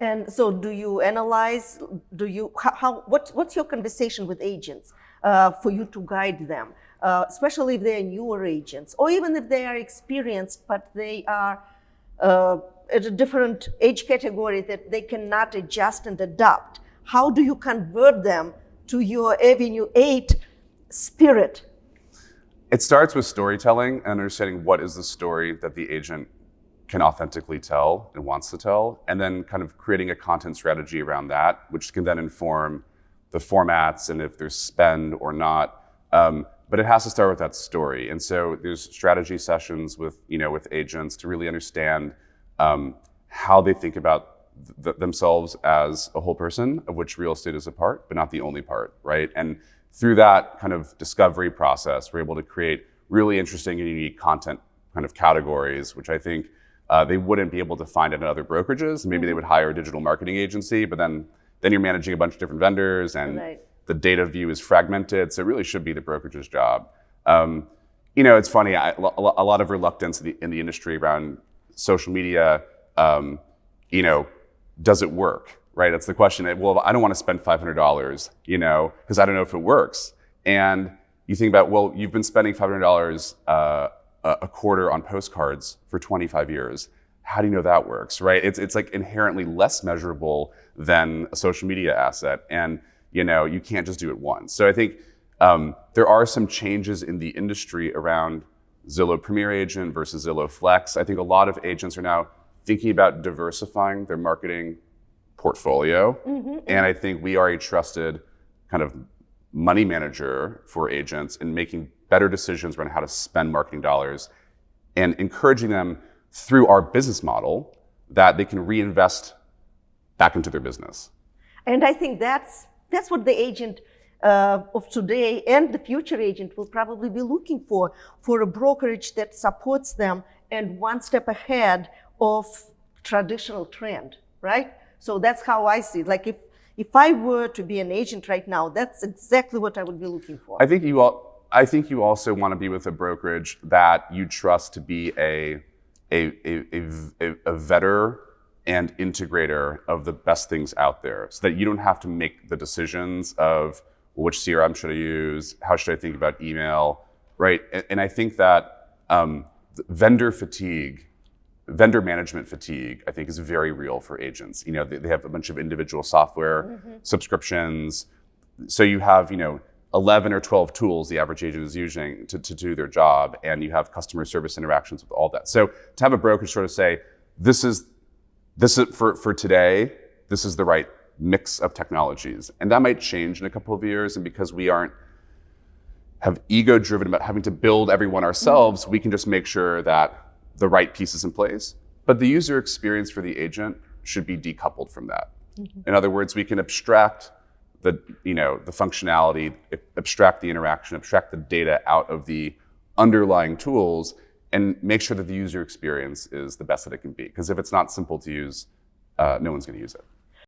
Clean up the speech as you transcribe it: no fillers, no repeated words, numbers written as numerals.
And so do you analyze, what's your conversation with agents for you to guide them, especially if they're newer agents, or even if they are experienced, but they are at a different age category that they cannot adjust and adapt? How do you convert them to your Avenue 8 spirit? It starts with storytelling and understanding what is the story that the agent can authentically tell and wants to tell, and then kind of creating a content strategy around that, which can then inform the formats and if there's spend or not. But it has to start with that story. And so there's strategy sessions with agents to really understand how they think about themselves as a whole person, of which real estate is a part, but not the only part, right? And through that kind of discovery process, we're able to create really interesting and unique content kind of categories, which I think they wouldn't be able to find at other brokerages. Maybe they would hire a digital marketing agency, but then you're managing a bunch of different vendors, and right. The data view is fragmented. So it really should be the brokerage's job. It's funny, a lot of reluctance in the industry around social media. Does it work, right? That's the question. Well, I don't want to spend $500, because I don't know if it works. And you think about, well, you've been spending $500 a quarter on postcards for 25 years. How do you know that works, right? It's like inherently less measurable than a social media asset, and you can't just do it once. So I think there are some changes in the industry around Zillow Premier Agent versus Zillow Flex. I think a lot of agents are now thinking about diversifying their marketing portfolio, and I think we are a trusted kind of money manager for agents in making better decisions around how to spend marketing dollars and encouraging them through our business model that they can reinvest back into their business. And I think that's what the agent of today and the future agent will probably be looking for a brokerage that supports them and one step ahead of traditional trend, right? So that's how I see it. Like if I were to be an agent right now, that's exactly what I would be looking for. I think you also want to be with a brokerage that you trust to be a vetter and integrator of the best things out there, so that you don't have to make the decisions of which CRM should I use, how should I think about email, right? And I think that vendor management fatigue, I think, is very real for agents. They have a bunch of individual software subscriptions. So you have, 11 or 12 tools the average agent is using to do their job, and you have customer service interactions with all that. So to have a brokerage sort of say, this is for today, this is the right mix of technologies. And that might change in a couple of years, and because we have ego driven about having to build everyone ourselves, we can just make sure that the right piece is in place. But the user experience for the agent should be decoupled from that. In other words, we can abstract the functionality, abstract the interaction, abstract the data out of the underlying tools, and make sure that the user experience is the best that it can be. Because if it's not simple to use, no one's going to use it.